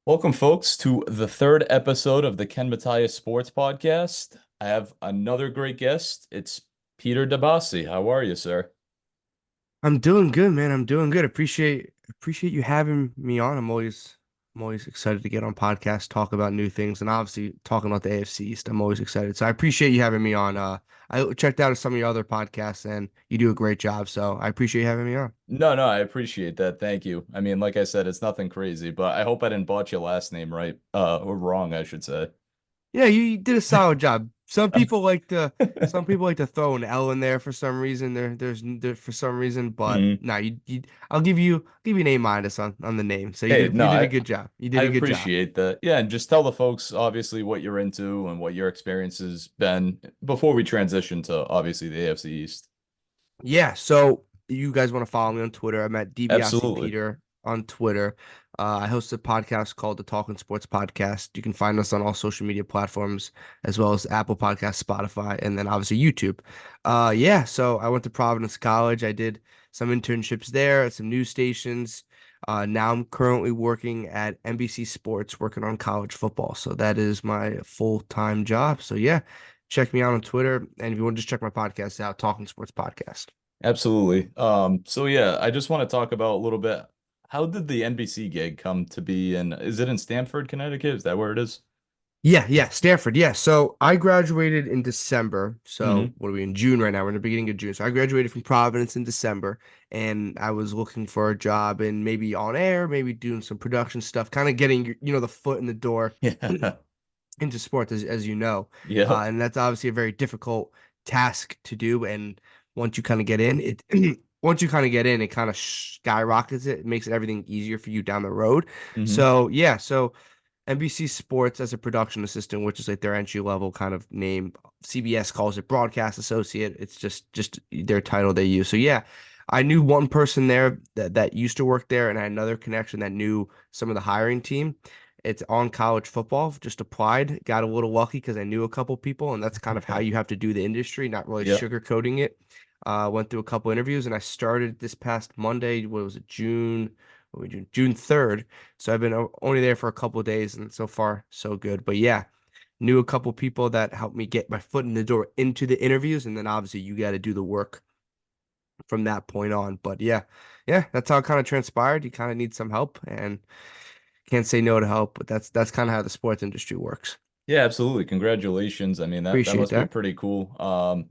Welcome, folks, to the third episode of the Matias Sports Podcast. I have another great guest. It's Peter DiBiasi. How are you, sir? I'm doing good, man. I'm doing good. Appreciate you having me on. I'm always excited to get on podcasts, talk about new things, and obviously talking about the AFC East. I'm always excited. So I appreciate you having me on. I checked out some of your other podcasts and you do a great job. So I appreciate you having me on. No, I appreciate that. Thank you. I mean, like I said, it's nothing crazy, but I hope I didn't botch your last name right, or wrong, I should say. Yeah, you did a solid job. Some people like to throw an L in there for some reason. There for some reason, but Mhm. no, I'll give you an A minus on the name. So Hey, no, you did a good job. You I did a good job. appreciate that. Yeah, and just tell the folks, obviously, what you're into and what your experience has been before we transition to, obviously, the AFC East. Yeah, so you guys want to follow me on Twitter? I'm at DiBiasi Absolutely. Peter on Twitter. I host a podcast called the Talking Sports Podcast. You can find us on all social media platforms, as well as Apple Podcasts, Spotify, and then obviously YouTube. Yeah, so I went to Providence College. I did some internships there at some news stations. Now I'm currently working at NBC Sports, working on college football. So that is my full-time job. So yeah, check me out on Twitter. And if you want to just check my podcast out, Talking Sports Podcast. Absolutely. So yeah, I just want to talk about a little bit. How did the NBC gig come to be? And is it in Stamford, Connecticut? Is that where it is? Yeah, Stanford. Yeah. So I graduated in December. So Mm-hmm. what are we in June right now? We're in the beginning of June. So I graduated from Providence in December and I was looking for a job and maybe on air, maybe doing some production stuff, kind of getting, the foot in the door Yeah. into sports, as you know. Yep. And that's obviously a very difficult task to do. And once you kind of get in, once you kind of get in, it kind of skyrockets it. It makes everything easier for you down the road. Mm-hmm. So yeah, so NBC Sports as a production assistant, which is like their entry level kind of name. CBS calls it broadcast associate. It's just their title they use. So yeah, I knew one person there that used to work there, and I had another connection that knew some of the hiring team. It's on college football. Just applied, got a little lucky because I knew a couple people, and that's kind of how you have to do the industry, not really Yep. sugarcoating it. Went through a couple interviews, and I started this past Monday. What was it, June? What were we June? June 3rd. So I've been only there for a couple of days, and so far so good. But yeah, knew a couple people that helped me get my foot in the door into the interviews, and then obviously you got to do the work from that point on. But yeah, that's how it kind of transpired. You kind of need some help, and can't say no to help. But that's kind of how the sports industry works. Yeah, absolutely. Congratulations. I mean, that Appreciate must be that. pretty cool.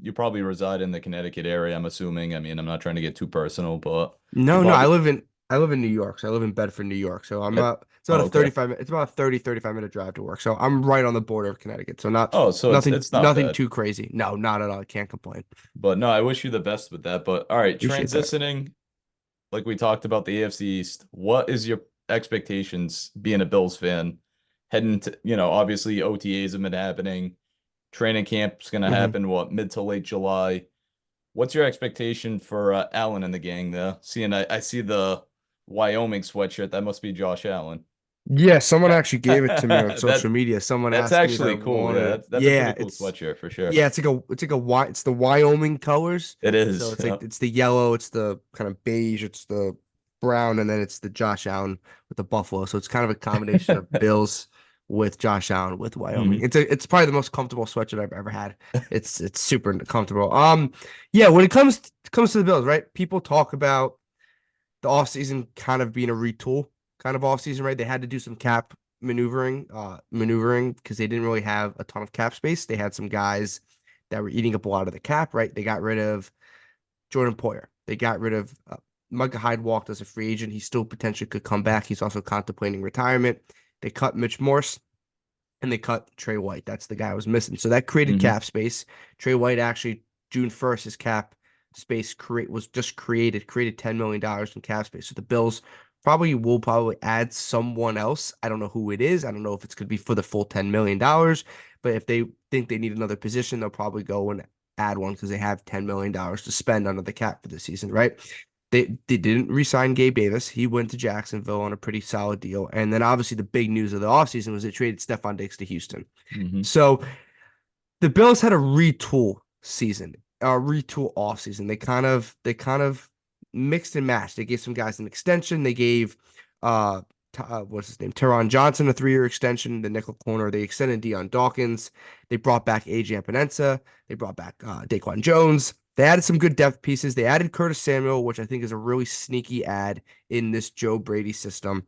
You probably reside in the Connecticut area, I'm assuming. I mean, I'm not trying to get too personal, but you No, probably I live in New York. So I live in Bedford, New York. So I'm uh, it's about oh, a okay. 35 it's about a 35 minute drive to work. So I'm right on the border of Connecticut. So not Oh, so it's not nothing bad. too crazy. No, not at all. I can't complain. But no, I wish you the best with that. But all right, Appreciate that. transitioning, like we talked about the AFC East, what is your expectations being a Bills fan heading to, obviously OTAs have been happening, training camp's gonna hmm happen, what, mid to late July. What's your expectation for Allen and the gang there? Seeing I see the Wyoming sweatshirt, that must be Josh Allen. Yeah, someone actually gave it to me on social That media. Someone that's asked me if I actually cool. Yeah, wanted it. that's a pretty cool sweatshirt for sure. Yeah, it's the Wyoming colors. It So is. it's Yeah. like it's the yellow, it's the kind of beige, it's the brown, and then it's the Josh Allen with the buffalo. So it's kind of a combination of Bills with Josh Allen with Wyoming. Mhm. It's probably the most comfortable sweatshirt I've ever had. It's super comfortable. Yeah, when it comes to the Bills, right? People talk about the offseason kind of being a retool kind of offseason, right? They had to do some cap maneuvering because they didn't really have a ton of cap space. They had some guys that were eating up a lot of the cap, right? They got rid of Jordan Poyer. They got rid of Micah Hyde walked as a free agent. He still potentially could come back. He's also contemplating retirement. They cut Mitch Morse and they cut Trey White. That's the guy I was missing. So that created Mhm. cap space. Trey White actually June 1st, his cap space was just created $10 million in cap space. So the Bills probably add someone else. I don't know who it is. I don't know if it's going to be for the full $10 million, but if they think they need another position, they'll probably go and add one because they have $10 million to spend under the cap for the season, right? They didn't re-sign Gabe Davis. He went to Jacksonville on a pretty solid deal. And then obviously the big news of the offseason was they traded Stephon Diggs to Houston. Mhm. So the Bills had a retool season, a retool offseason. They kind of mixed and matched. They gave some guys an extension. They gave what's his name? Teron Johnson, a 3-year extension, the nickel corner. They extended Deion Dawkins. They brought back AJ Epinesa. They brought back Daquan Jones. They added some good depth pieces. They added Curtis Samuel, which I think is a really sneaky add in this Joe Brady system.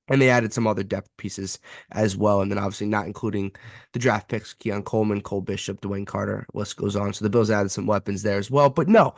And they added some other depth pieces as well. And then obviously not including the draft picks, Keon Coleman, Cole Bishop, Dwayne Carter, list goes on. So the Bills added some weapons there as well. But no,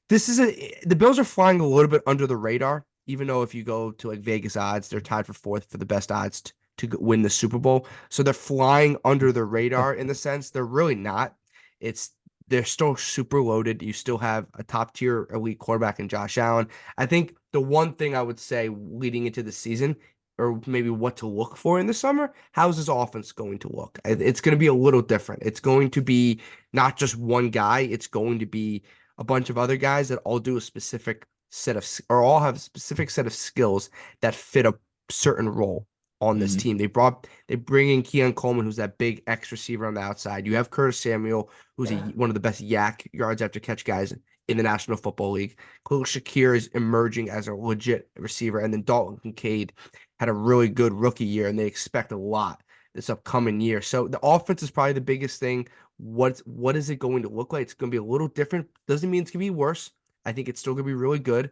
the Bills are flying a little bit under the radar, even though if you go to like Vegas odds, they're tied for fourth for the best odds to win the Super Bowl. So they're flying under the radar in the sense they're really not. It's they're still super loaded. You still have a top tier elite quarterback in Josh Allen. I think the one thing I would say leading into the season, or maybe what to look for in the summer, how's this offense going to look? It's going to be a little different. It's going to be not just one guy. It's going to be a bunch of other guys that all do a specific set of, or all have a specific set of skills that fit a certain role on this Mhm. team. They bring in Keon Coleman, who's that big X receiver on the outside. You have Curtis Samuel, who's one of the best yak yards after catch guys in the National Football League. Khalil Shakir is emerging as a legit receiver, and then Dalton Kincaid had a really good rookie year, and they expect a lot this upcoming year. So the offense is probably the biggest thing. What is it going to look like? It's going to be a little different. Doesn't mean it's going to be worse. I think it's still going to be really good.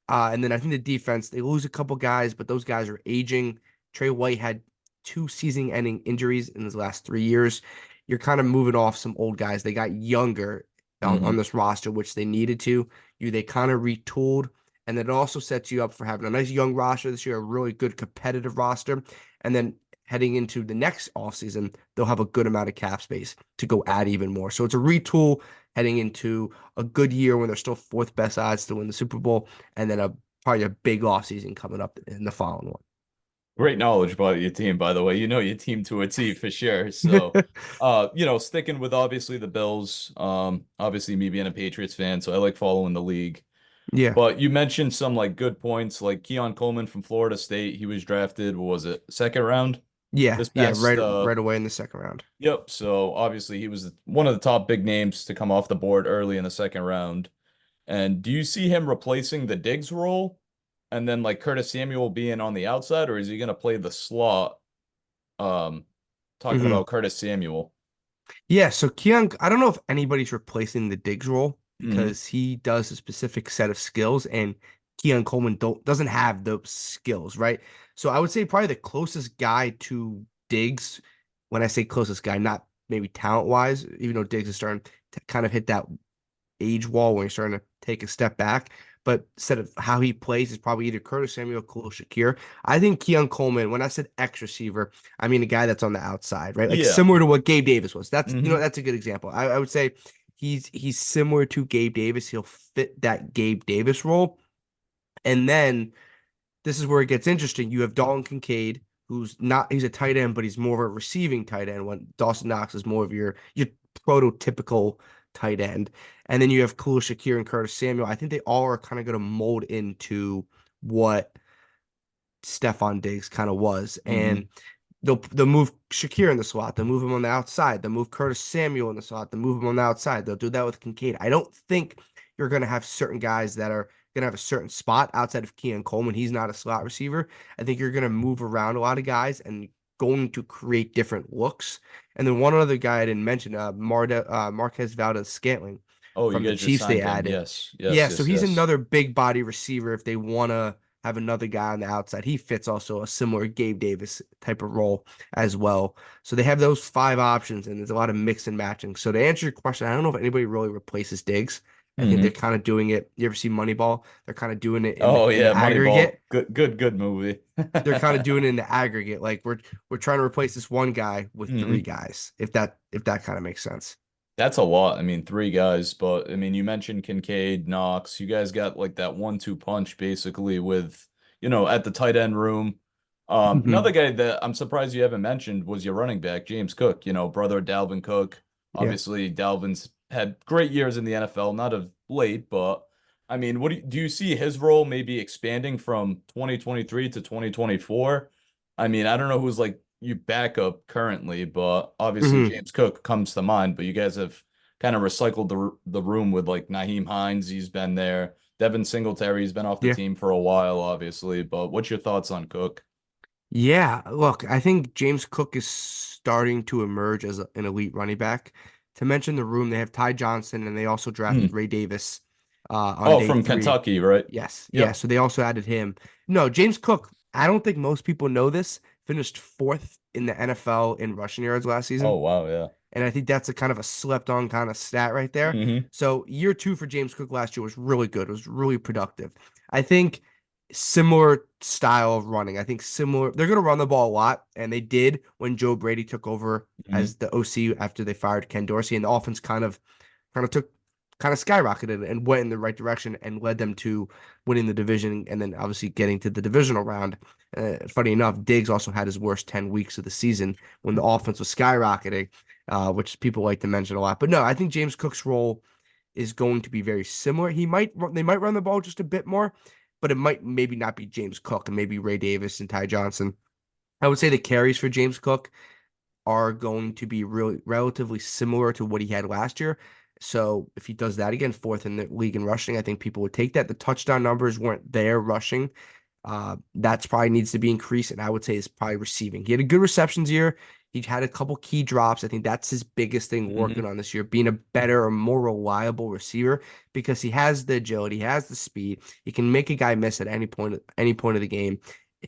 And then I think the defense, they lose a couple guys, but those guys are aging. Trey White had 2 season-ending injuries in his last 3 years. You're kind of moving off some old guys. They got younger on Mhm. this roster, which they needed to. They kind of retooled, and then it also sets you up for having a nice young roster this year, a really good competitive roster. And then heading into the next offseason, they'll have a good amount of cap space to go add even more. So it's a retool heading into a good year when they're still fourth best odds to win the Super Bowl, and then probably a big offseason coming up in the following Great knowledge about your team, by the way. You know your team to a T for sure. So, one. sticking with obviously the Bills, obviously me being a Patriots fan, so I like following the league. Yeah. But you mentioned some like good points, like Keon Coleman from Florida State. He was drafted, what was it, second round Yeah. this Yeah. past Right away in the second round. yep. So obviously he was one of the top big names to come off the board early in the second round. And do you see him replacing the Diggs role and then like Curtis Samuel being on the outside, or is he gonna play the slot? Um, Talking Hmm. about Curtis Samuel. Yeah. So Keon, I don't know if anybody's replacing the Diggs role Hmm. because he does a specific set of skills, and Keon Coleman doesn't have those skills, right? So I would say probably the closest guy to Diggs, when I say closest guy, not maybe talent wise, even though Diggs is starting to kind of hit that age wall when he's starting to take a step back. But instead of how he plays is probably either Curtis Samuel or Khalil Shakir. I think Keon Coleman, when I said X receiver, I mean a guy that's on the outside, right? Like Yeah. similar to what Gabe Davis was. That's Hmm. that's a good example. I would say he's similar to Gabe Davis. He'll fit that Gabe Davis role. And then this is where it gets interesting. You have Dalton Kincaid, he's a tight end, but he's more of a receiving tight end when Dawson Knox is more of your prototypical tight end. And then you have Khalil Shakir and Curtis Samuel. I think they all are kind of going to mold into what Stephon Diggs kind of was. Hmm. And they'll move Shakir in the slot. They'll move him on the outside. They'll move Curtis Samuel in the slot. They'll move him on the outside. They'll do that with Kincaid. I don't think you're going to have certain guys that are going to have a certain spot outside of Keon Coleman. He's not a slot receiver. I think you're going to move around a lot of guys and going to create different looks. And then one other guy I didn't mention, Marquez Valdez-Scantling Oh, you from the guys just Chiefs they signed him. added. Yes. Yeah, Yes. so Yes. he's Yes. another big body receiver if they want to have another guy on the outside. He fits also a similar Gabe Davis type of role as well. So they have those 5 options, and there's a lot of mix and matching. So to answer your question, I don't know if anybody really replaces Diggs. I think they're Hmm. kind of doing it. You ever see Moneyball? They're kind of doing it in Oh the yeah, Moneyball. aggregate. Good, good, good movie. They're kind of doing it in the aggregate. Like we're trying to replace this one guy with 3 guys. If that kind of makes sense. That's a lot. I mean, 3 guys, but I mean, you mentioned Kincaid, Knox. You guys got like that 1-2 punch basically with, at the tight end room. Another Hmm. guy that I'm surprised you haven't mentioned was your running back, James Cook, brother Dalvin Cook. Yeah. Obviously, Dalvin's had great years in the NFL, not of late, but I mean, do you see his role maybe expanding from 2023 to 2024? I mean, I don't know who's like you backup currently, but obviously Hmm. James Cook comes to mind. But you guys have kind of recycled the room with like Naheem Hines. He's been there. Devin Singletary's been off the Yeah. team for a while, obviously. But what's your thoughts on Cook? Yeah, look, I think James Cook is starting to emerge as an elite running back. To mention the room, they have Ty Johnson and they also drafted Hmm. Ray Davis on Oh, day from three. Kentucky, right? Yes, yeah. Yep. So they also added him. No, James Cook, I don't think most people know this, finished fourth in the NFL in rushing yards last Oh, season. wow, yeah. And I think that's a kind of a slept on kind of stat right there. Hmm. So year two for James Cook last year was really good. It was really productive. I think similar style of running. I think similar. They're going to run the ball a lot, and they did when Joe Brady took over Hmm. as the OC after they fired Ken Dorsey, and the offense kind of skyrocketed and went in the right direction and led them to winning the division and then obviously getting to the divisional round. Funny enough, Diggs also had his worst 10 weeks of the season when the offense was skyrocketing, which people like to mention a lot. But no, I think James Cook's role is going to be very similar. They might run the ball just a bit more, but it might maybe not be James Cook and maybe Ray Davis and Ty Johnson. I would say the carries for James Cook are going to be really relatively similar to what he had last year. So if he does that again, fourth in the league in rushing, I think people would take that. The touchdown numbers weren't there rushing. That's probably needs to be increased, and I would say is probably receiving. He had a good receptions year. He had a couple key drops. I think that's his biggest thing working Hmm. on this year, being a better or more reliable receiver because he has the agility, he has the speed. He can make a guy miss at any point of the game.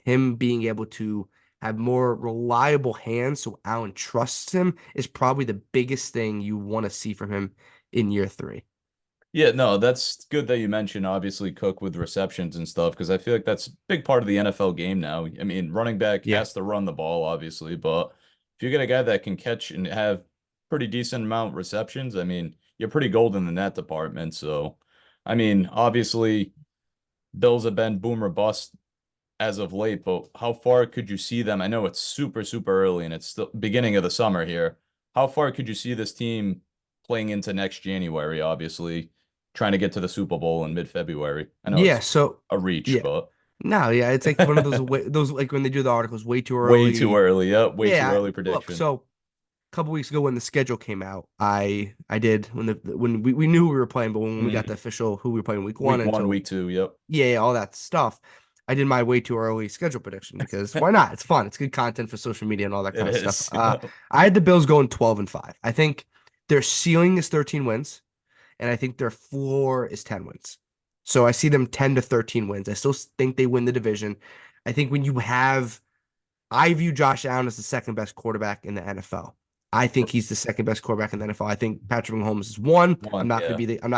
Him being able to have more reliable hands, so Allen trusts him, is probably the biggest thing you want to see from him in year three. Yeah, no, that's good that you mentioned obviously Cook with receptions and stuff because I feel like that's a big part of the NFL game now. I mean, running back Yeah. has to run the ball, obviously, but if you get a guy that can catch and have pretty decent amount of receptions, I mean, you're pretty golden in that department. So, I mean, obviously, Bills have been boom or bust as of late, but how far could you see them? I know it's super, super early and it's the beginning of the summer here. How far could you see this team playing into next January, obviously, trying to get to the Super Bowl in mid-February? I know Yeah, it's so a reach, yeah. but No, yeah, it's like one of those like when they do the articles way too way too early. early. Yep, way too Yeah, early look, prediction. so a couple weeks ago when the schedule came out, I did when we knew who we were playing, but when we got the Mhm. official who we were playing week one Week one, until week two. Yep. yeah, all that stuff, I did my way too early schedule prediction because why not? It's fun. It's good content for social media and all that It kind of stuff. is. Yep. I had the Bills going 12-5. I think their ceiling is 13 wins, and I think their floor is 10 wins. So I see them 10 to 13 wins. I still think they win the division. I think when you have I view Josh Allen as the second best quarterback in the NFL. I think he's the second best quarterback in the NFL. I think Patrick Mahomes is one. One, yeah. I'm not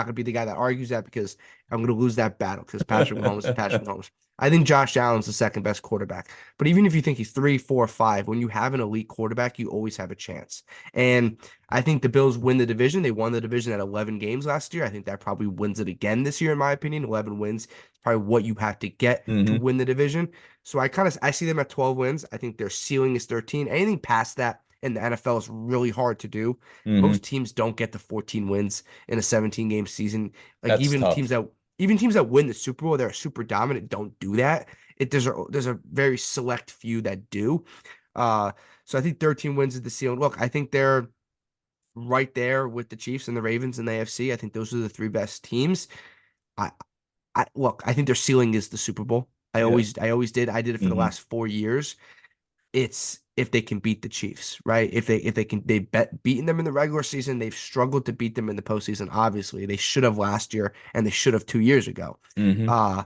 gonna be the guy that argues that because I'm gonna lose that battle because Patrick Mahomes is Patrick Mahomes. I think Josh Allen's the second best quarterback. But even if you think he's three, four, five, when you have an elite quarterback, you always have a chance. And I think the Bills win the division. They won the division at 11 games last year. I think that probably wins it again this year, in my opinion. 11 wins is probably what you have to get to Hmm. win the division. So I see them at 12 wins. I think their ceiling is 13. Anything past that in the NFL is really hard to do. Hmm. Most teams don't get to 14 wins in a 17 game season. Like That's tough. even teams that win the Super Bowl, they're super dominant, don't do that. There's a very select few that do. Uh so I think 13 wins is the ceiling. Look, I think they're right there with the Chiefs and the Ravens in the AFC. I think those are the three best teams. I I think their ceiling is the Super Bowl. Yeah. I always did. I did it for the Hmm. last 4 years. It's if they can beat the Chiefs, right? If they can they bet beaten them in the regular season, they've struggled to beat them in the postseason. Obviously, they should have last year and they should have 2 years ago. Hmm. Uh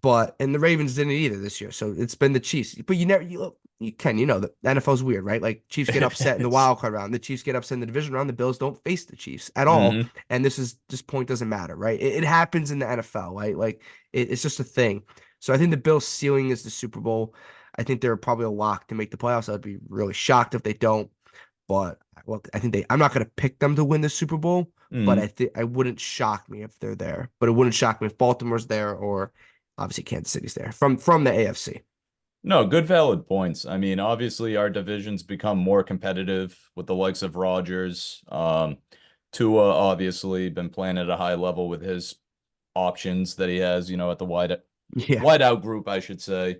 but and the Ravens didn't either this year. So it's been the Chiefs. But you never you look you can, the NFL's weird, right? Like Chiefs get It upset in the is. wild card round. The Chiefs get upset in the division round. The Bills don't face the Chiefs at all. Hmm. And this point doesn't matter, right? It happens in the NFL, right? Like it's just a thing. So I think the Bills ceiling is the Super Bowl. I think they're probably a lock to make the playoffs. I'd be really shocked if they don't. But well, I think I'm not gonna pick them to win the Super Bowl, but I Hmm. think I wouldn't shock me if they're there. But it wouldn't shock me if Baltimore's there or obviously Kansas City's there from the AFC. No, good valid points. I mean, obviously our divisions become more competitive with the likes of Rodgers. Tua obviously been playing at a high level with his options that he has, at the Yeah. wide out group, I should say.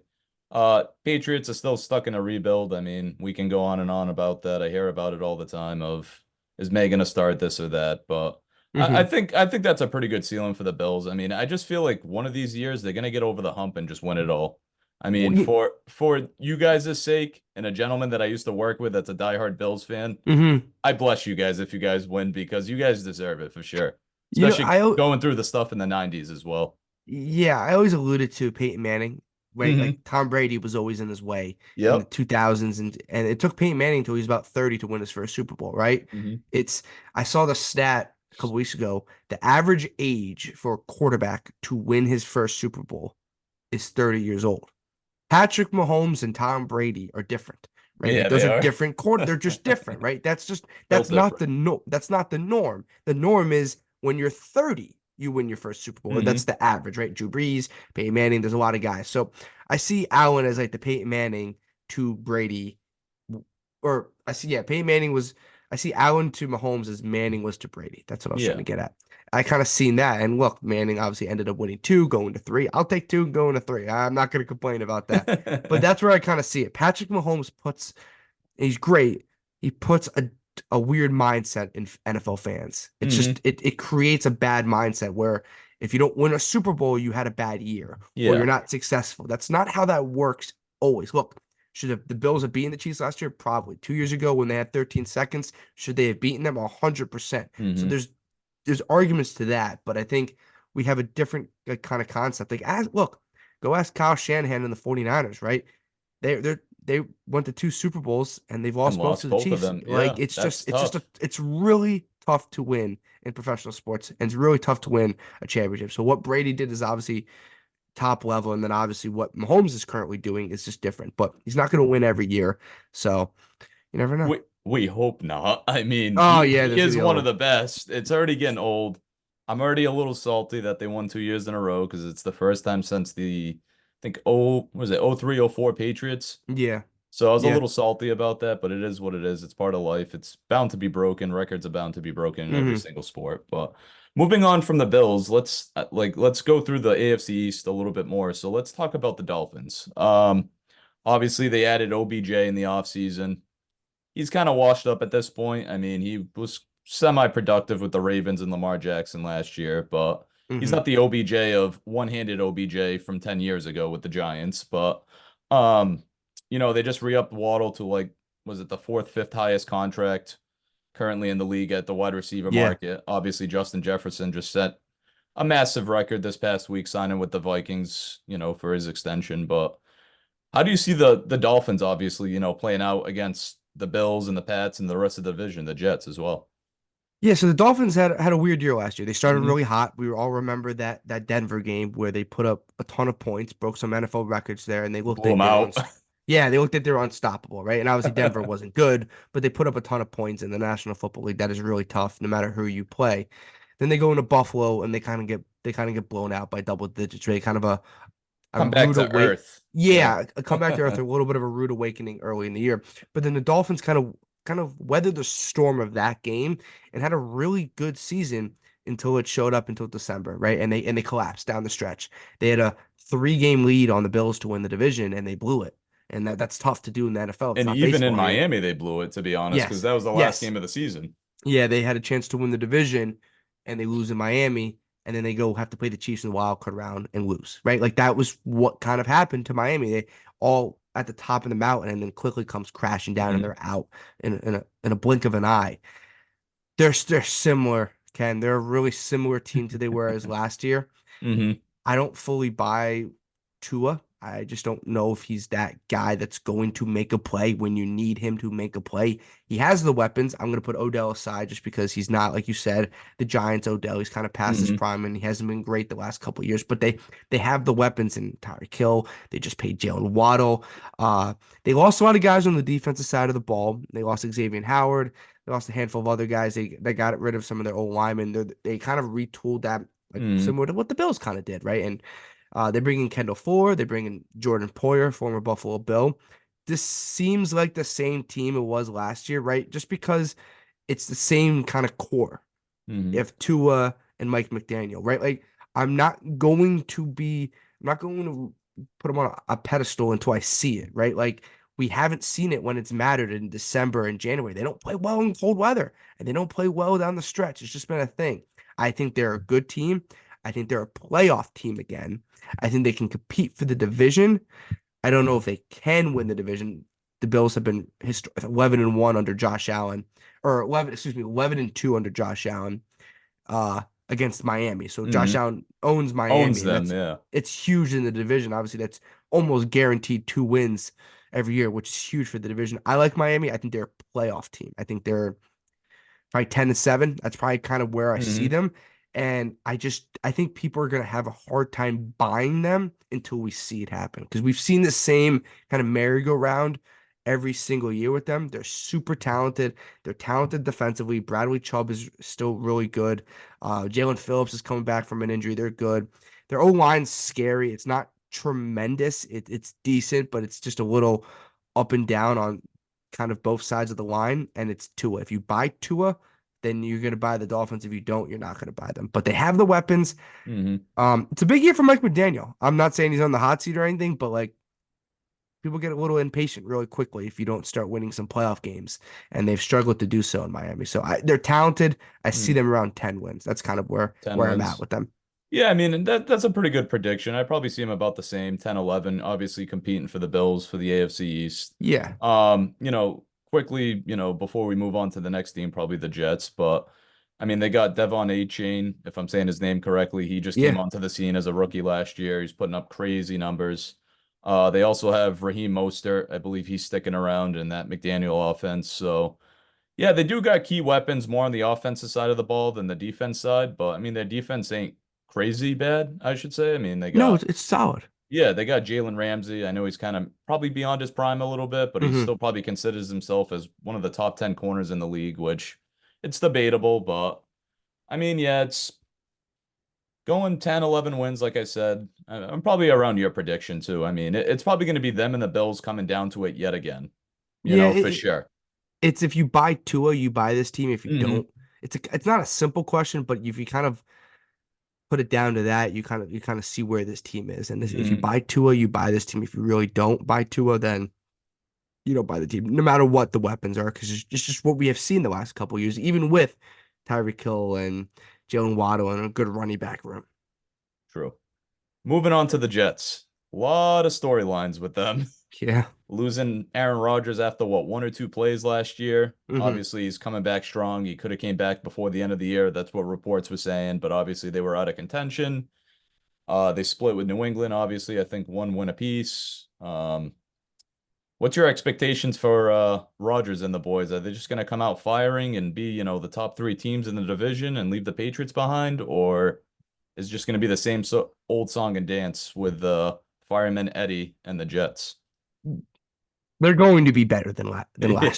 Patriots are still stuck in a rebuild. I mean, we can go on and on about that. I hear about it all the time of is May gonna start this or that, but I Hmm. think I think that's a pretty good ceiling for the Bills. I mean, I just feel like one of these years they're gonna get over the hump and just win it all. I mean, for you guys' sake and a gentleman that I used to work with that's a diehard Bills fan, Mm-hmm. I bless you guys if you guys win because you guys deserve it for sure. You know, Especially going through the stuff in the 90s as well. yeah, I always alluded to Peyton Manning, right? Like Hmm. Tom Brady was always in his way in the Yep. 2000s, and it took Peyton Manning until he was about 30 to win his first Super Bowl, right? Hmm. It's I saw the stat a couple weeks ago. The average age for a quarterback to win his first Super Bowl is 30 years old. Patrick Mahomes and Tom Brady are different, right? Like Yeah, those they are are. different they're just different, right? Built That's not different. the no that's not the norm. The norm is when you're 30, you win your first Super Bowl. Or that's Hmm. the average, right? Drew Brees, Peyton Manning, there's a lot of guys. So I see Allen as like the Peyton Manning to Brady, or Peyton Manning was I see Allen to Mahomes as Manning was to Brady. That's what I was trying Yeah. to get at. I kind of seen that. And look, Manning obviously ended up winning two, going to three. I'll take two, going to three. I'm not going to complain about that. But that's where I kind of see it. Patrick Mahomes he's great. He puts a weird mindset in NFL fans. It's just, Hmm. it creates a bad mindset where if you don't win a Super Bowl, you had a bad year or you're Yeah. not successful. That's not how that works always. Look, should have the Bills have beaten the Chiefs last year? Probably. 2 years ago when they had 13 seconds, should they have beaten them? 100%. So Hmm. there's arguments to that, but I think we have a different kind of concept. Like, go ask Kyle Shanahan and the 49ers, right? They went to two Super Bowls and they've And lost both to lost the both of Chiefs. them. Like, Yeah, that's tough. it's really tough to win in professional sports, and it's really tough to win a championship. So what Brady did is obviously top level, and then obviously what Mahomes is currently doing is just different. But he's not going to win every year, so you never know. We hope not. I mean, Oh he yeah, he there's gonna is be one of a the best. It's already getting old. I'm already a little salty that they won 2 years in a row because it's the first time since I think was it 03, 04 Patriots. yeah, So I was a yeah. little salty about that, but it is what it is. It's part of life. It's bound to be broken. Records are bound to be broken in every Hmm. single sport. But moving on from the Bills, let's go through the AFC East a little bit more. So let's talk about the Dolphins. Obviously they added OBJ in the offseason. He's kind of washed up at this point. I mean, he was semi-productive with the Ravens and Lamar Jackson last year, but he's Hmm. not the OBJ of one-handed OBJ from 10 years ago with the Giants. But um, they just re-upped Waddle to like, was it the fourth, fifth highest contract currently in the league at the wide receiver Yeah. market? Obviously, Justin Jefferson just set a massive record this past week signing with the Vikings, for his extension. But how do you see the Dolphins obviously, playing out against the Bills and the Pats and the rest of the division, the Jets as well? Yeah, so the Dolphins had a weird year last year. They started Hmm. really hot. We all remember that Denver game where they put up a ton of points, broke some NFL records there, and they looked Blew like them they were out. yeah, they looked like they were unstoppable, right? And obviously Denver wasn't good, but they put up a ton of points in the National Football League. That is really tough, no matter who you play. Then they go into Buffalo and they kind of get blown out by double digits, right? Kind of a Come back rude to awake. earth. Yeah. Yeah, a comeback to earth, a little bit of a rude awakening early in the year. But then the Dolphins kind of weathered the storm of that game and had a really good season until it showed up until December, right? And they collapsed down the stretch. They had a 3-game lead on the Bills to win the division and they blew it. And that's tough to do in the NFL. It's And not even in baseball. Miami, they blew it, to be honest, because Yes. that was the last Yes. game of the season. Yeah, they had a chance to win the division and they lose in Miami, and then they go have to play the Chiefs in the wild card round and lose, right? Like that was what kind of happened to Miami. They all at the top of the mountain and then quickly comes crashing down and Hmm. they're out in a blink of an eye. They're similar, Ken. They're a really similar team to they were as last year. Hmm. I don't fully buy Tua. I just don't know if he's that guy that's going to make a play when you need him to make a play. He has the weapons. I'm going to put Odell aside just because he's not, like you said, the Giants Odell. He's kind of past his Hmm. prime and he hasn't been great the last couple of years, but they have the weapons in Tyreek Hill. They just paid Jalen Waddle. Uh, they lost a lot of guys on the defensive side of the ball. They lost Xavier Howard. They lost a handful of other guys. They got rid of some of their old linemen. They kind of retooled that like Hmm. similar to what the Bills kind of did, right? And they bring in Kendall Fuller. They bring in Jordan Poyer, former Buffalo Bill. This seems like the same team it was last year, right? Just because it's the same kind of core. Hmm. If Tua and Mike McDaniel, right? Like I'm not going to put them on a pedestal until I see it, right? Like we haven't seen it when it's mattered in December and January. They don't play well in cold weather and they don't play well down the stretch. It's just been a thing. I think they're a good team. I think they're a playoff team again. I think they can compete for the division. I don't know if they can win the division. The Bills have been 11-1 under Josh Allen, or 11-2 under Josh Allen against Miami. So Josh Hmm. Allen owns Owns Miami, and them, yeah. it's huge in the division. Obviously, that's almost guaranteed 2 wins every year, which is huge for the division. I like Miami. I think they're a playoff team. I think they're probably 10-7. That's probably kind of where I see Hmm. them. And I think people are gonna have a hard time buying them until we see it happen. Because we've seen the same kind of merry-go-round every single year with them. They're super talented. They're talented defensively. Bradley Chubb is still really good. Jalen Phillips is coming back from an injury. They're good. Their O-line's scary. It's not tremendous. It's decent, but it's just a little up and down on kind of both sides of the line. And it's Tua. If you buy Tua, then you're going to buy the Dolphins. If you don't, you're not going to buy them. But they have the weapons. Hmm. It's a big year for Mike McDaniel. I'm not saying he's on the hot seat or anything, but like people get a little impatient really quickly if you don't start winning some playoff games, and they've struggled to do so in Miami. So they're talented. I see Hmm. them around 10 wins. That's kind of 10 where I'm at wins. with them. Yeah, I mean, and that's a pretty good prediction. I probably see him about the same, 10-11, obviously competing for the Bills for the AFC East. Yeah, Quickly, before we move on to the next team, probably the Jets, but I mean, they got Devon A-Chain, if I'm saying his name correctly. He just came yeah. onto the scene as a rookie last year. He's putting up crazy numbers. They also have Raheem Mostert. I believe he's sticking around in that McDaniel offense. So, yeah, they do got key weapons more on the offensive side of the ball than the defense side, but I mean, their defense ain't crazy bad, I should say. I mean, No, it's solid. they got Jalen Ramsey. I know he's kind of probably beyond his prime a little bit, but he Hmm. still probably considers himself as one of the top 10 corners in the league, which it's debatable, but I mean, yeah, it's going 10, 11 wins, like I said. I'm probably around your prediction too. I mean, it's probably going to be them and the Bills coming down to it yet again, Yeah, for sure. it's if you buy Tua, you buy this team. If you Hmm. don't, it's not a simple question, but if you kind of put it down to that, you kind of see where this team is. And if you Hmm. buy Tua, you buy this team. If you really don't buy Tua, then you don't buy the team, no matter what the weapons are, because it's just what we have seen the last couple of years, even with Tyreek Hill and Jalen Waddle and a good running back room. True. Moving on to the Jets. A lot of storylines with them. Yeah. Losing Aaron Rodgers after what, one or two plays last year. Hmm. Obviously, he's coming back strong. He could have came back before the end of the year. That's what reports were saying, but obviously they were out of contention. They split with New England, obviously, I think one win apiece. What's your expectations for Rodgers and the boys? Are they just going to come out firing and be, the top three teams in the division and leave the Patriots behind, or is it just going to be the same old song and dance with Fireman Eddie and the Jets? They're going to be better than last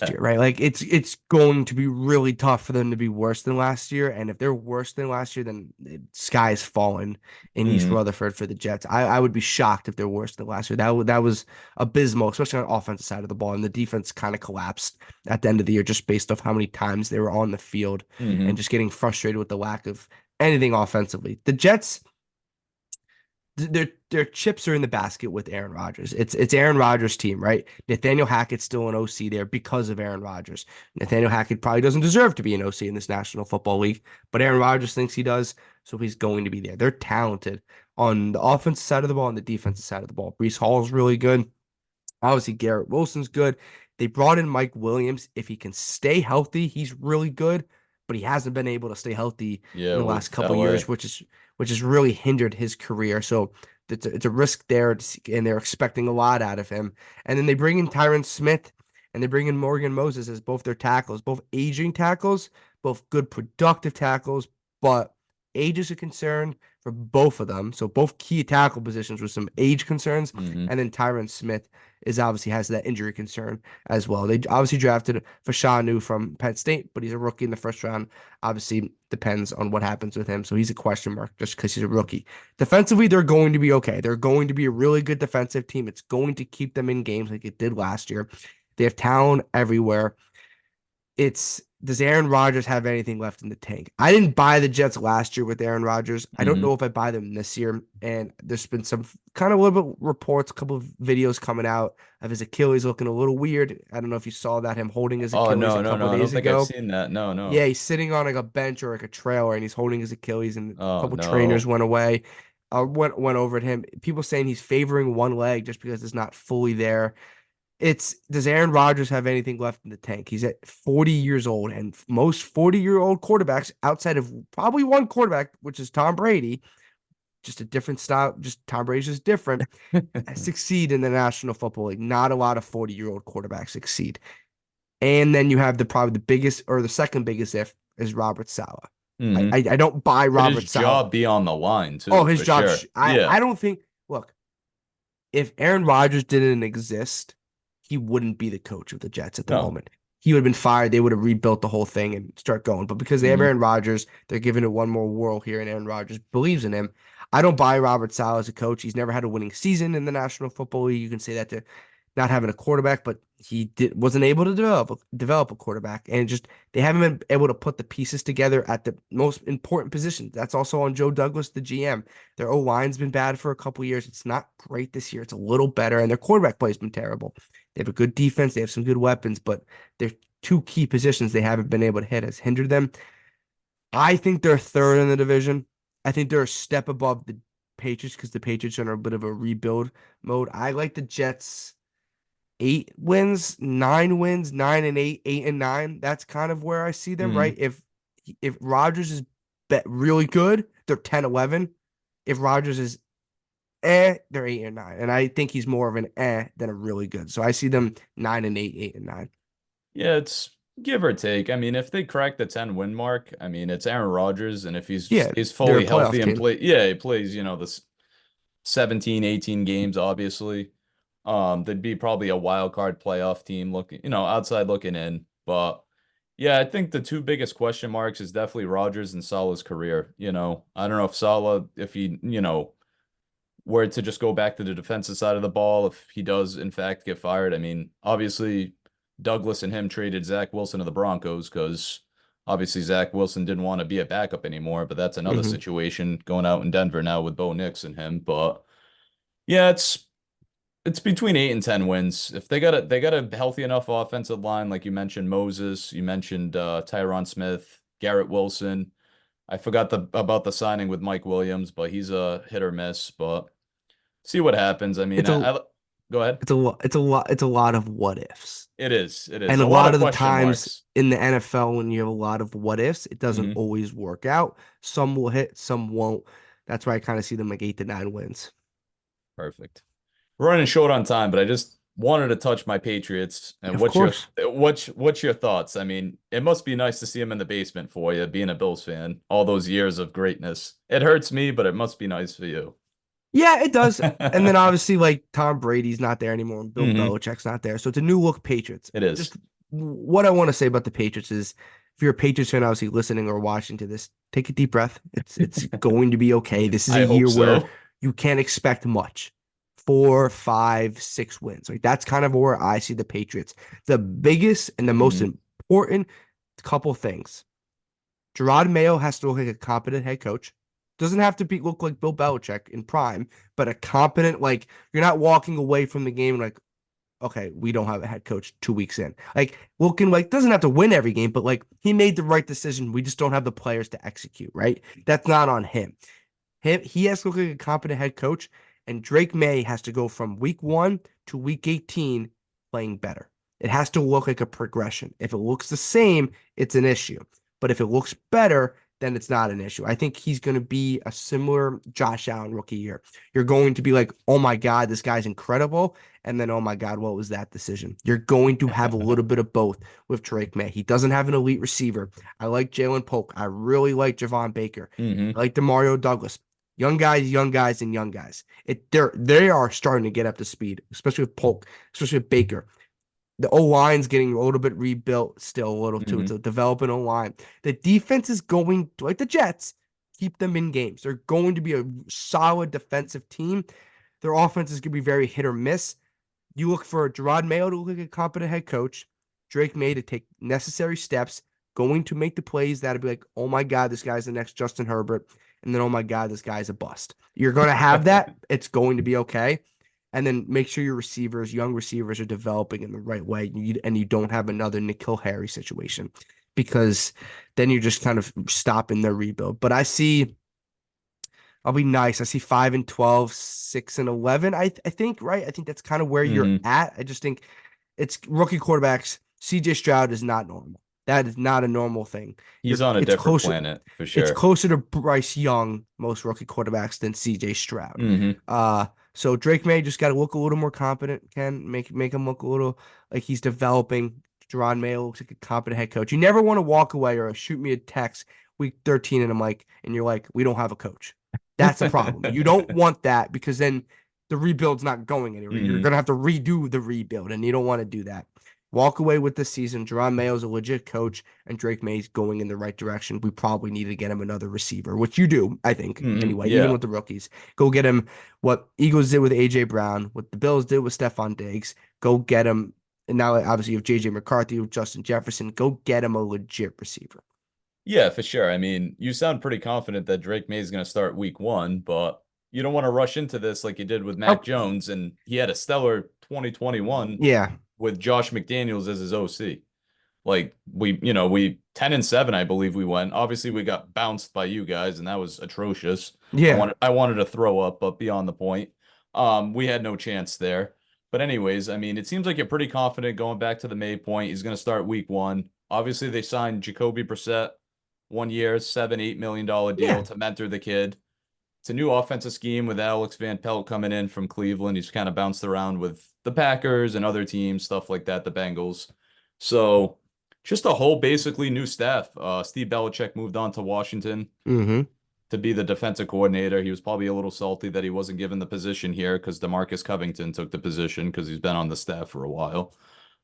Yeah. year, right? Like it's going to be really tough for them to be worse than last year. And if they're worse than last year, then sky is falling in East Hmm. Rutherford for the Jets. I would be shocked if they're worse than last year. That was abysmal, especially on the offensive side of the ball. And the defense kind of collapsed at the end of the year just based off how many times they were on the field and Hmm. just getting frustrated with the lack of anything offensively. The Jets their chips are in the basket with Aaron Rodgers. It's Aaron Rodgers' team, right? Nathaniel Hackett's still an OC there because of Aaron Rodgers. Nathaniel Hackett probably doesn't deserve to be an OC in this National Football League, but Aaron Rodgers thinks he does, so he's going to be there. They're talented on the offensive side of the ball and the defensive side of the ball. Brees Hall is really good. Obviously, Garrett Wilson's good. They brought in Mike Williams. If he can stay healthy, he's really good, but he hasn't been able to stay healthy Yeah, in the last with couple of LA. years, which has really hindered his career. So it's a risk there, and they're expecting a lot out of him. And then they bring in Tyron Smith and they bring in Morgan Moses as both their tackles, both aging tackles, both good productive tackles, but age is a concern for both of them. So both key tackle positions with some age concerns, Hmm. and then Tyron Smith is obviously has that injury concern as well. They obviously drafted Fashanu from Penn State, but he's a rookie in the first round. Obviously, depends on what happens with him. So he's a question mark just because he's a rookie. Defensively, they're going to be okay. They're going to be a really good defensive team. It's going to keep them in games like it did last year. They have talent everywhere. It's does Aaron Rodgers have anything left in the tank? I didn't buy the Jets last year with Aaron Rodgers. I don't Hmm. know if I buy them this year. And there's been some kind of a little bit reports, a couple of videos coming out of his Achilles looking a little weird. I don't know if you saw that him holding his Oh, Achilles a no, no, couple no. of I don't days think I've ago. seen that. No, Yeah, no. he's sitting on like a bench or like a trailer and he's holding his Achilles and a Oh, couple trainers no. went away. went over at him. People saying he's favoring one leg just because it's not fully there. Does Aaron Rodgers have anything left in the tank? He's at 40 years old, and most 40-year-old quarterbacks outside of probably one quarterback, which is Tom Brady, just a different style. Just Tom Brady's just different. Succeed in the National Football League. Not a lot of 40-year-old quarterbacks succeed. And then you have probably the biggest or the second biggest if is Robert Saleh. Hmm. I don't buy Could his Robert Saleh. job be on the line Oh, too, his for job. sure? I Yeah. I don't think. Look, if Aaron Rodgers didn't exist, he wouldn't be the coach of the Jets at the No. moment. He would have been fired. They would have rebuilt the whole thing and start going. But because they have Hmm. Aaron Rodgers, they're giving it one more whirl here, and Aaron Rodgers believes in him. I don't buy Robert Saleh as a coach. He's never had a winning season in the National Football League. You can say that to not having a quarterback, but wasn't able to develop a quarterback, and just they haven't been able to put the pieces together at the most important positions. That's also on Joe Douglas, the GM. Their O line's been bad for a couple years. It's not great this year. It's a little better, and their quarterback play's been terrible. They have a good defense. They have some good weapons, but their two key positions they haven't been able to hit has hindered them. I think they're third in the division. I think they're a step above the Patriots because the Patriots are in a bit of a rebuild mode. I like the Jets 8 wins, 9 wins, 9-8, 8-9. That's kind of where I see them, Hmm. right? If Rodgers is really good, they're 10-11. If Rodgers is they're 8-9. And I think he's more of an than a really good. So I see them 9-8, 8-9. Yeah, it's give or take. I mean, if they crack the 10-win mark, I mean, it's Aaron Rodgers, and if Yeah, he's they're a fully playoff healthy and team. play, yeah, he plays, this 17, 18 games, obviously. They'd be probably a wild card playoff team looking, outside looking in. But yeah, I think the two biggest question marks is definitely Rodgers and Salah's career. I don't know if Salah, if he, were to just go back to the defensive side of the ball, if he does in fact get fired. I mean, obviously Douglas and him traded Zach Wilson to the Broncos because obviously Zach Wilson didn't want to be a backup anymore, but that's another Hmm. situation going out in Denver now with Bo Nix and him. But yeah, it's between 8 and 10 wins. If they got a healthy enough offensive line, like you mentioned Moses, you mentioned Tyron Smith, Garrett Wilson. I forgot about the signing with Mike Williams, but he's a hit or miss. But see what happens. I mean, It's a I go ahead. it's a lot of what ifs. It is. It is And a a lot lot of of the question times marks. in the NFL, when you have a lot of what ifs, it doesn't Hmm. always work out. Some will hit, some won't. That's why I kind of see them like 8-9 wins. Perfect. We're running short on time, but I just wanted to touch my Patriots. And Of course. what's your thoughts? I mean, it must be nice to see him in the basement for you, being a Bills fan, all those years of greatness. It hurts me, but it must be nice for you. Yeah, it does. And then obviously, like Tom Brady's not there anymore, and Bill Hmm. Belichick's not there. So it's a new look Patriots. It is. Just what I want to say about the Patriots is if you're a Patriots fan, obviously listening or watching to this, take a deep breath. It's going to be okay. This is a I hope year where so. you can't expect much. 4, 5, 6 wins. Like that's kind of where I see the Patriots. The biggest and the most Hmm. important couple things. Gerard Mayo has to look like a competent head coach. Doesn't have to look like Bill Belichick in prime, but a competent, like you're not walking away from the game like, okay, we don't have a head coach 2 weeks in. Like looking like doesn't have to win every game, but like he made the right decision. We just don't have the players to execute, right? That's not on him. He has to look like a competent head coach, and Drake May has to go from week 1 to week 18 playing better. It has to look like a progression. If it looks the same, it's an issue. But if it looks better, then it's not an issue. I think he's going to be a similar Josh Allen rookie year. You're going to be like, oh my God, this guy's incredible. And then, oh my God, what was that decision? You're going to have a little bit of both with Drake May. He doesn't have an elite receiver. I like Jalen Polk. I really like Javon Baker. I Hmm. like Demario Douglas. Young guys, young guys, and young guys. They are starting to get up to speed, especially with Polk, especially with Baker. The O line's getting a little bit rebuilt still a little too. It's Hmm. a developing O line. The defense is going to, like the Jets, keep them in games. They're going to be a solid defensive team. Their offense is going to be very hit or miss. You look for Gerard Mayo to look like a competent head coach, Drake May to take necessary steps, going to make the plays that'll be like, oh my God, this guy's the next Justin Herbert. And then, oh my God, this guy's a bust. You're going to have that. It's going to be okay. And then make sure your receivers, young receivers, are developing in the right way. And you don't have another N'Keal Harry situation because then you're just kind of stopping their rebuild. But I see I'll be nice. I see 5-12, 6-11. I think, right? I think that's kind of where you're Hmm. at. I just think it's rookie quarterbacks. CJ Stroud is not normal. That is not a normal thing. He's on a It's different closer. planet for It's sure. closer to Bryce Young, most rookie quarterbacks, than CJ Stroud. Hmm. So Drake May just got to look a little more competent. Can make him look a little like he's developing. Jerron Mayo looks like a competent head coach. You never want to walk away or shoot me a text week 13 and I'm like, and you're like, we don't have a coach. That's the problem. You don't want that because then the rebuild's not going anywhere. You're Hmm. gonna have to redo the rebuild, and you don't want to do that. Walk away with the season. Jerron Mayo's a legit coach, and Drake May's going in the right direction. We probably need to get him another receiver, which you do, I think, Hmm. anyway, even Yeah. with the rookies. Go get him what Eagles did with AJ Brown, what the Bills did with Stephon Diggs. Go get him. And now, obviously, you have JJ McCarthy with Justin Jefferson. Go get him a legit receiver. Yeah, for sure. I mean, you sound pretty confident that Drake May is going to start week one, but you don't want to rush into this like you did with Mac Oh, Jones, and he had a stellar 2021 yeah. with Josh McDaniels as his OC. Like we 10-7, I believe we went. Obviously, we got bounced by you guys, and that was atrocious. Yeah. I wanted to throw up, but beyond the point. We had no chance there. But anyways, I mean, it seems like you're pretty confident going back to the May point. He's going to start week one. Obviously, they signed Jacoby Brissett, 1 year, $7-8 million deal Yeah. to mentor the kid. It's a new offensive scheme with Alex Van Pelt coming in from Cleveland. He's kind of bounced around with the Packers and other teams, stuff like that, the Bengals. So just a whole basically new staff. Steve Belichick moved on to Washington Mm-hmm. to be the defensive coordinator. He was probably a little salty that he wasn't given the position here because DeMarcus Covington took the position because he's been on the staff for a while.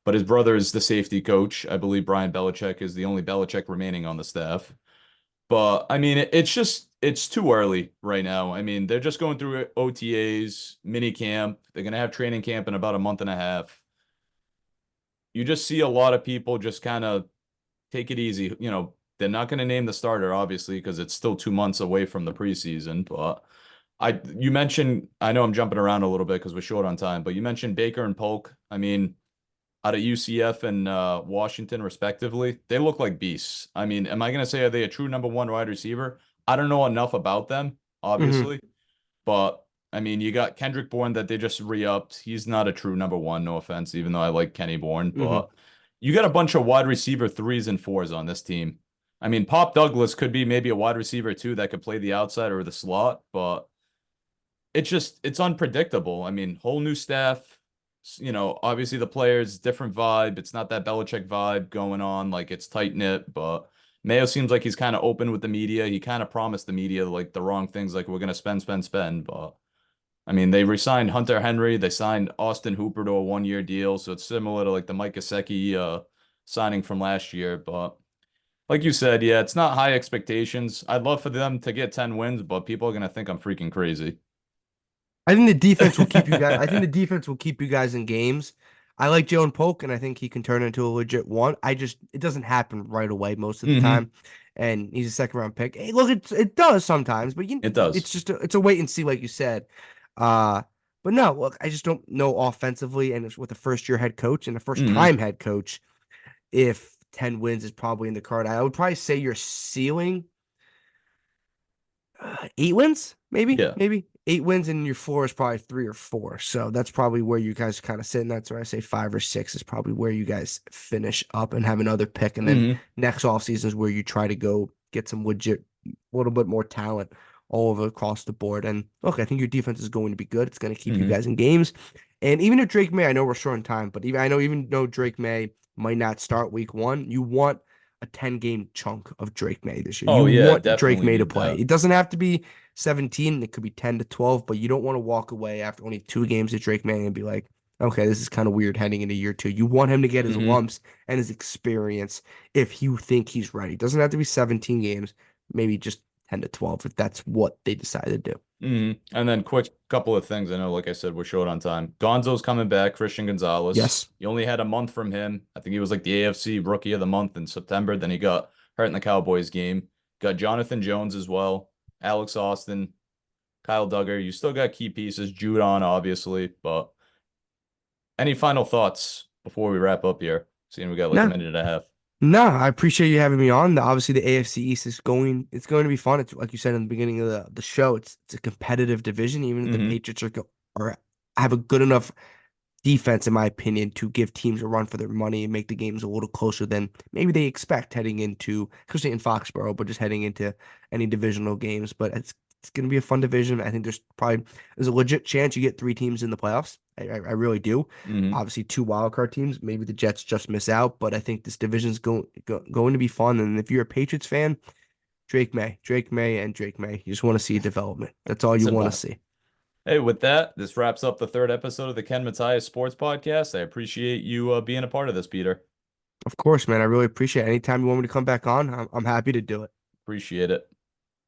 But his brother is the safety coach. I believe Brian Belichick is the only Belichick remaining on the staff. But I mean, it's too early right now. I mean, they're just going through OTAs, mini camp. They're gonna have training camp in about a month and a half. You just see a lot of people just kind of take it easy. They're not gonna name the starter, obviously, because it's still 2 months away from the preseason. But you mentioned, I know I'm jumping around a little bit because we're short on time, but you mentioned Baker and Polk. I mean, out of UCF and Washington, respectively, they look like beasts. I mean, am I going to say are they a true number one wide receiver? I don't know enough about them, Mm-hmm. obviously, but I mean, you got Kendrick Bourne that they just re-upped. He's not a true number one, no offense, even though I like Kenny Bourne, Mm-hmm. but you got a bunch of wide receiver threes and fours on this team. I mean, Pop Douglas could be maybe a wide receiver too that could play the outside or the slot, but it's unpredictable. I mean, whole new staff, obviously the players, different vibe. It's not that Belichick vibe going on, like it's tight knit, but Mayo seems like he's kind of open with the media. He kind of promised the media like the wrong things, like we're gonna spend, spend, spend. But I mean, they re-signed Hunter Henry, they signed Austin Hooper to a 1 year deal, so it's similar to like the Mike Gesicki signing from last year. But like you said, yeah, it's not high expectations. I'd love for them to get 10 wins, but people are gonna think I'm freaking crazy. I think the defense will keep you guys. I think the defense will keep you guys in games. I like Jalen Polk, and I think he can turn into a legit one. It doesn't happen right away most of the Hmm. time, and he's a second round pick. Hey, look, it does sometimes, but It does. it's a wait and see, like you said. Uh, but no, look, I just don't know offensively, and it's with a first year head coach and a first Hmm. time head coach, if 10 wins is probably in the card. I would probably say your ceiling 8 wins, Yeah. maybe 8 wins, and your floor is probably 3 or 4. So that's probably where you guys kind of sit. And that's where I say 5 or 6 is probably where you guys finish up and have another pick. And then Hmm. next off season is where you try to go get some legit, a little bit more talent all over across the board. And look, I think your defense is going to be good. It's going to keep you Hmm. guys in games. And even if Drake May, I know we're short on time, but even though Drake May might not start week one, you want a 10 game chunk of Drake May this year. You Oh yeah, want Drake definitely May to need play. that. It doesn't have to be 17, it could be 10 to 12, but you don't want to walk away after only 2 games of Drake May and be like, okay, this is kind of weird heading into year 2. You want him to get his Hmm. lumps and his experience if you think he's ready. It doesn't have to be 17 games, maybe just 10 to 12 if that's what they decide to do. And then quick couple of things. I know, like I said, we're short on time. Gonzo's coming back, Christian Gonzalez. Yes. You only had a month from him. I think he was like the AFC Rookie of the Month in September. Then he got hurt in the Cowboys game. Got Jonathan Jones as well, Alex Austin, Kyle Duggar. You still got key pieces, Judon, obviously. But any final thoughts before we wrap up here? Seeing we got like a No, minute and a half. No, I appreciate you having me on. Obviously, the AFC East is it's going to be fun. It's like you said in the beginning of the show. It's a competitive division. Even if the Hmm. Patriots are have a good enough defense, in my opinion, to give teams a run for their money and make the games a little closer than maybe they expect heading into, especially in Foxborough, but just heading into any divisional games. But it's going to be a fun division. I think there's a legit chance you get three teams in the playoffs. I really do. Hmm. Obviously, two wild card teams. Maybe the Jets just miss out, but I think this division's going to be fun. And if you're a Patriots fan, Drake May, and Drake May. You just want to see development. That's all you want to Simple. see. Hey, with that, this wraps up the third episode of the Ken Matias Sports Podcast. I appreciate you being a part of this, Peter. Of course, man. I really appreciate it. Anytime you want me to come back on, I'm happy to do it. Appreciate it.